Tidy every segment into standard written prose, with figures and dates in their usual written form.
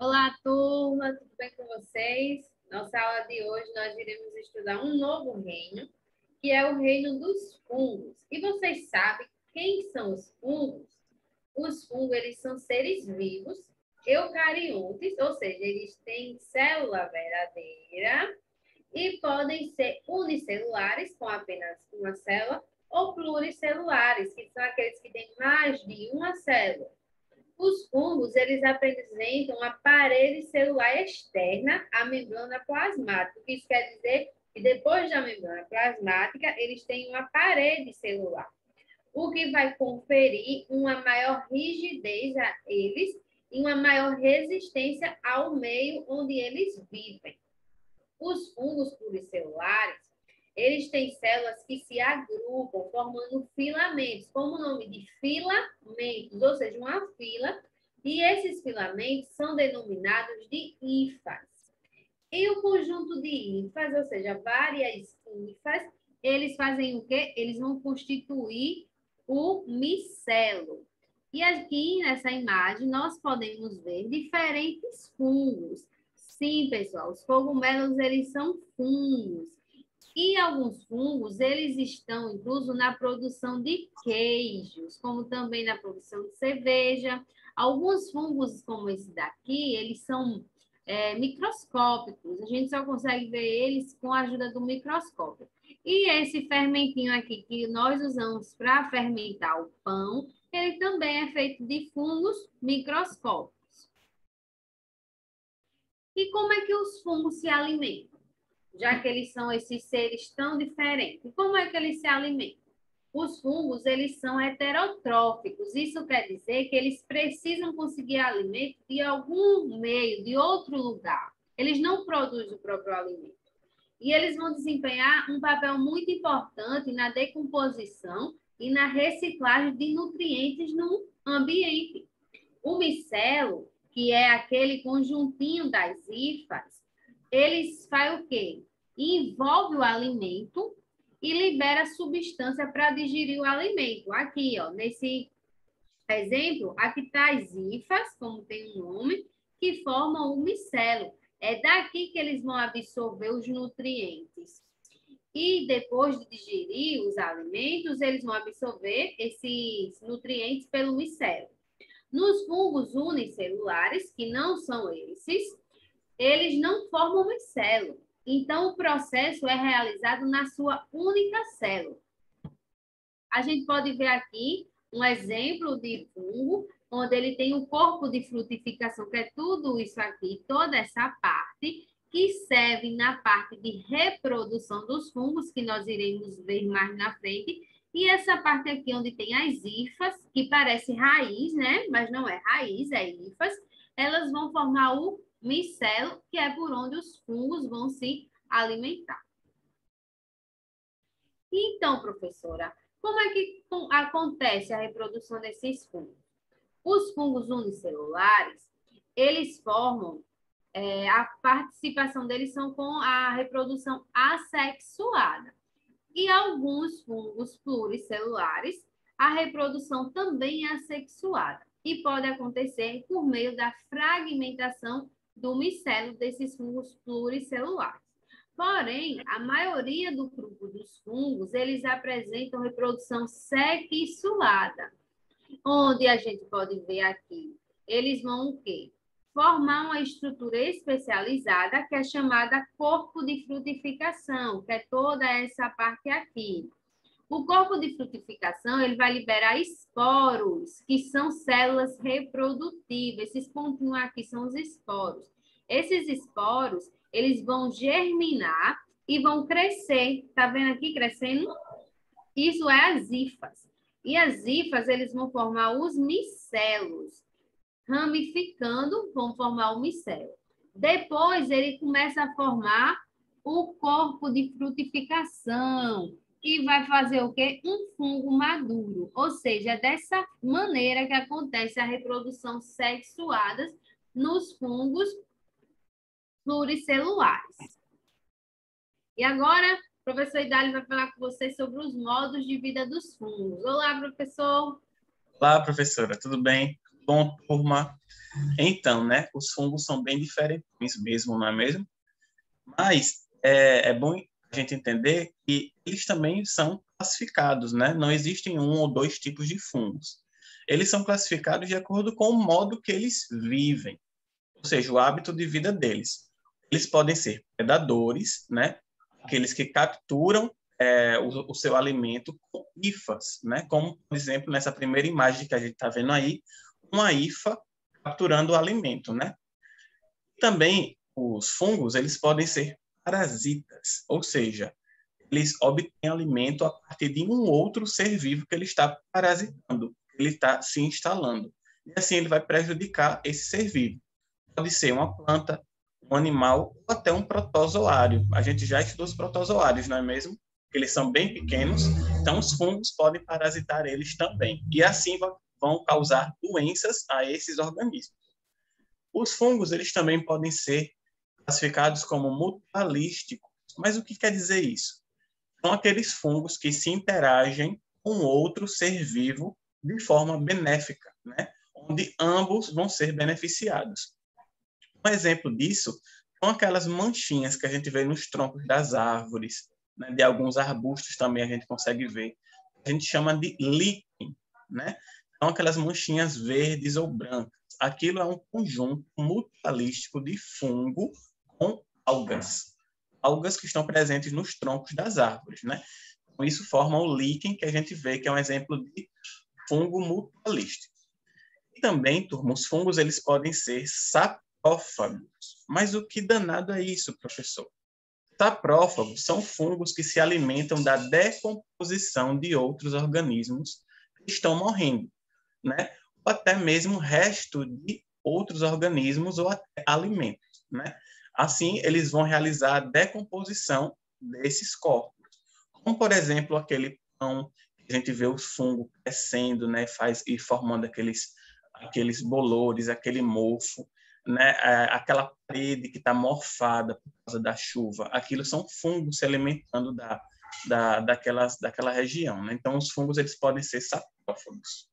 Olá, turma, tudo bem com vocês? Nossa aula de hoje nós iremos estudar um novo reino, que é o reino dos fungos. E vocês sabem quem são os fungos? Os fungos, eles são seres vivos, eucariontes, ou seja, eles têm célula verdadeira e podem ser unicelulares, com apenas uma célula, ou pluricelulares, que são aqueles que têm mais de uma célula. Os fungos, eles apresentam a parede celular externa à membrana plasmática. O que isso quer dizer? Que depois da membrana plasmática, eles têm uma parede celular, o que vai conferir uma maior rigidez a eles e uma maior resistência ao meio onde eles vivem. Os fungos pluricelulares, eles têm células que se agrupam, formando filamentos, como o nome de filamentos, ou seja, uma fila, e esses filamentos são denominados de hifas. E o conjunto de hifas, ou seja, várias hifas, eles fazem o quê? Eles vão constituir o micelo. E aqui nessa imagem nós podemos ver diferentes fungos. Sim, pessoal, os cogumelos eles são fungos. E alguns fungos, eles estão incluso na produção de queijos, como também na produção de cerveja. Alguns fungos, como esse daqui, eles são microscópicos. A gente só consegue ver eles com a ajuda do microscópio. E esse fermentinho aqui que nós usamos para fermentar o pão, ele também é feito de fungos microscópicos. E como é que os fungos se alimentam? Já que eles são esses seres tão diferentes. Como é que eles se alimentam? Os fungos, eles são heterotróficos. Isso quer dizer que eles precisam conseguir alimento de algum meio, de outro lugar. Eles não produzem o próprio alimento. E eles vão desempenhar um papel muito importante na decomposição e na reciclagem de nutrientes no ambiente. O micelo, que é aquele conjuntinho das hifas, eles fazem o quê? Envolve o alimento e libera substância para digerir o alimento. Aqui, ó, nesse exemplo, aqui está as hifas, como tem um nome, que formam o micelo. É daqui que eles vão absorver os nutrientes. E depois de digerir os alimentos, eles vão absorver esses nutrientes pelo micelo. Nos fungos unicelulares, que não são esses, eles não formam micelo. Então, o processo é realizado na sua única célula. A gente pode ver aqui um exemplo de fungo, onde ele tem um corpo de frutificação, que é tudo isso aqui, toda essa parte, que serve na parte de reprodução dos fungos, que nós iremos ver mais na frente, e essa parte aqui onde tem as hifas, que parece raiz, né? Mas não é raiz, é hifas, elas vão formar o micelo, que é por onde os fungos vão se alimentar. Então, professora, como é que acontece a reprodução desses fungos? Os fungos unicelulares, eles formam, a participação deles são com a reprodução assexuada. E alguns fungos pluricelulares, a reprodução também é assexuada e pode acontecer por meio da fragmentação do micelo desses fungos pluricelulares. Porém, a maioria do grupo dos fungos, eles apresentam reprodução sexuada, onde a gente pode ver aqui, eles vão o quê? Formar uma estrutura especializada que é chamada corpo de frutificação, que é toda essa parte aqui. O corpo de frutificação, ele vai liberar esporos, que são células reprodutivas. Esses pontinhos aqui são os esporos. Esses esporos, eles vão germinar e vão crescer. Tá vendo aqui crescendo? Isso é as hifas. E as hifas, eles vão formar os micelos. Ramificando, vão formar o micelo. Depois, ele começa a formar o corpo de frutificação, que vai fazer o quê? Um fungo maduro. Ou seja, é dessa maneira que acontece a reprodução sexuada nos fungos pluricelulares. E agora, o professor Idália vai falar com vocês sobre os modos de vida dos fungos. Olá, professor. Olá, professora, tudo bem? Bom, turma, então, né, os fungos são bem diferentes mesmo, não é mesmo? Mas é bom a gente entender que eles também são classificados, né? Não existem um ou dois tipos de fungos. Eles são classificados de acordo com o modo que eles vivem, ou seja, o hábito de vida deles. Eles podem ser predadores, né? Aqueles que capturam o seu alimento com hifas, né? Como, por exemplo, nessa primeira imagem que a gente está vendo aí, uma hifa capturando o alimento, né? Também os fungos, eles podem ser parasitas, ou seja, eles obtêm alimento a partir de um outro ser vivo que ele está parasitando, ele está se instalando. E assim ele vai prejudicar esse ser vivo. Pode ser uma planta, um animal ou até um protozoário. A gente já estudou os protozoários, não é mesmo? Eles são bem pequenos, então os fungos podem parasitar eles também. E assim vão causar doenças a esses organismos. Os fungos, eles também podem ser classificados como mutualísticos. Mas o que quer dizer isso? São aqueles fungos que se interagem com outro ser vivo de forma benéfica, né? Onde ambos vão ser beneficiados. Um exemplo disso são aquelas manchinhas que a gente vê nos troncos das árvores, né? De alguns arbustos também a gente consegue ver. A gente chama de líquen, né? São aquelas manchinhas verdes ou brancas. Aquilo é um conjunto mutualístico de fungo com algas. Algas que estão presentes nos troncos das árvores, né? Então, isso forma o líquen que a gente vê, que é um exemplo de fungo mutualístico. E também, turma, os fungos eles podem ser saprófagos. Mas o que danado é isso, professor? Saprófagos são fungos que se alimentam da decomposição de outros organismos que estão morrendo, né? Ou até mesmo resto de outros organismos ou até alimentos, né? Assim, eles vão realizar a decomposição desses corpos. Como, por exemplo, aquele pão que a gente vê o fungo crescendo, né? Faz e formando aqueles bolores, aquele mofo, né? Aquela parede que está morfada por causa da chuva. Aquilo são fungos se alimentando daquela região, né? Então, os fungos eles podem ser saprófagos.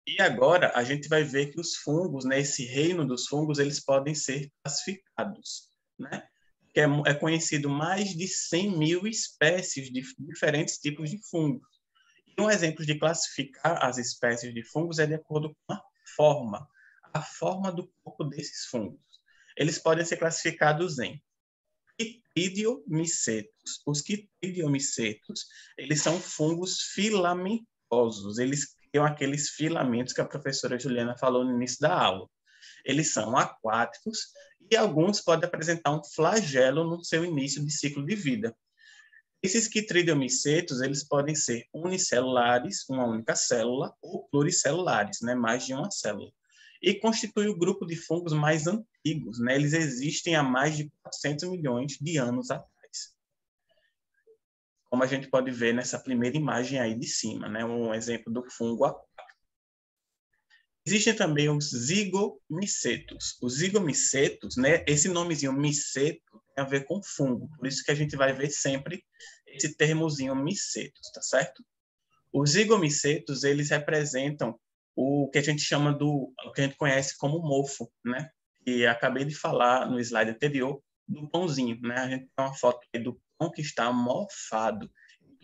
E agora a gente vai ver que os fungos, né, esse reino dos fungos, eles podem ser classificados, né? Que é conhecido mais de 100 mil espécies de diferentes tipos de fungos. E um exemplo de classificar as espécies de fungos é de acordo com a forma do corpo desses fungos. Eles podem ser classificados em quitridiomicetos. Os quitridiomicetos, eles são fungos filamentosos. Eles criam aqueles filamentos que a professora Juliana falou no início da aula. Eles são aquáticos e alguns podem apresentar um flagelo no seu início de ciclo de vida. Esses quitridiomicetos, eles podem ser unicelulares, uma única célula, ou pluricelulares, né, mais de uma célula. E constitui o grupo de fungos mais antigos, né? Eles existem há mais de 400 milhões de anos atrás. Como a gente pode ver nessa primeira imagem aí de cima, né? Um exemplo do fungo aquático. Existem também os zigomicetos. Os zigomicetos, né? Esse nomezinho miceto tem a ver com fungo, por isso que a gente vai ver sempre esse termozinho micetos, tá certo? Os zigomicetos, eles representam o que a gente chama o que a gente conhece como mofo, né? E acabei de falar no slide anterior do pãozinho, né? A gente tem uma foto aí do pão que está mofado.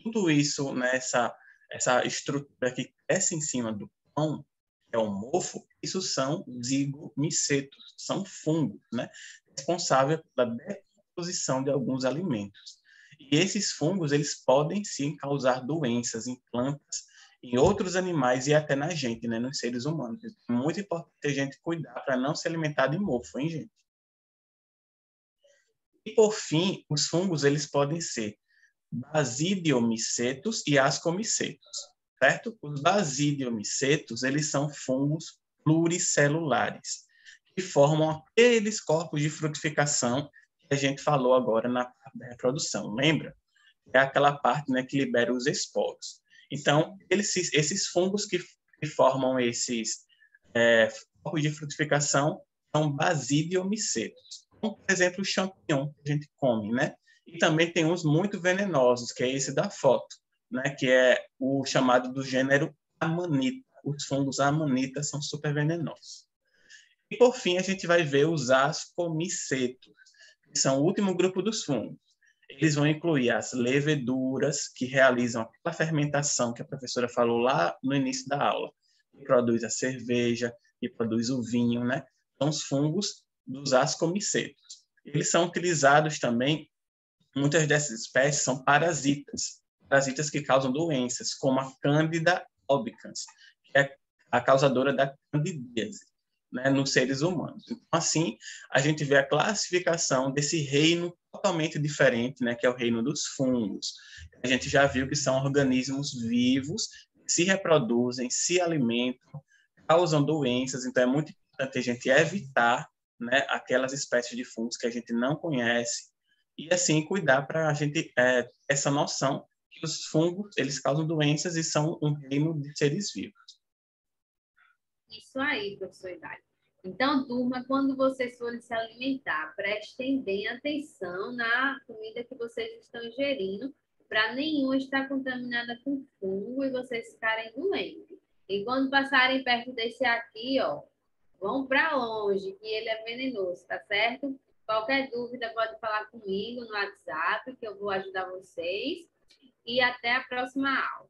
Tudo isso, né, essa estrutura que cresce em cima do pão, que é o mofo, isso são zigomicetos, são fungos, né? Responsáveis pela decomposição de alguns alimentos. E esses fungos, eles podem sim causar doenças em plantas, em outros animais e até na gente, né, nos seres humanos. É muito importante a gente cuidar para não se alimentar de mofo, hein, gente? E por fim, os fungos, eles podem ser basidiomicetos e ascomicetos, certo? Os basidiomicetos, eles são fungos pluricelulares, que formam aqueles corpos de frutificação que a gente falou agora na parte da reprodução, lembra? É aquela parte, né, que libera os esporos. Então, esses fungos que formam esses corpos de frutificação são basidiomicetos. Como, por exemplo, o champignon que a gente come, né? E também tem uns muito venenosos, que é esse da foto, né? Que é o chamado do gênero Amanita. os fungos amanitas são super venenosos. E, por fim, a gente vai ver os ascomicetos, que são o último grupo dos fungos. Eles vão incluir as leveduras, que realizam aquela fermentação que a professora falou lá no início da aula, que produz a cerveja, que produz o vinho, né? São os fungos dos ascomicetos. Eles são utilizados também, muitas dessas espécies são parasitas que causam doenças, como a Candida albicans, que é a causadora da candidíase, né, nos seres humanos. Então, assim, a gente vê a classificação desse reino totalmente diferente, né, que é o reino dos fungos. A gente já viu que são organismos vivos, que se reproduzem, se alimentam, causam doenças, então é muito importante a gente evitar, né, aquelas espécies de fungos que a gente não conhece e, assim, cuidar para a gente essa noção que os fungos, eles causam doenças e são um reino de seres vivos. Isso aí, professor Hilário. Então, turma, quando vocês forem se alimentar, prestem bem atenção na comida que vocês estão ingerindo, para nenhuma estar contaminada com fungo e vocês ficarem doentes. E quando passarem perto desse aqui, ó, vão para longe, que ele é venenoso, tá certo? Qualquer dúvida pode falar comigo no WhatsApp, que eu vou ajudar vocês. E até a próxima aula.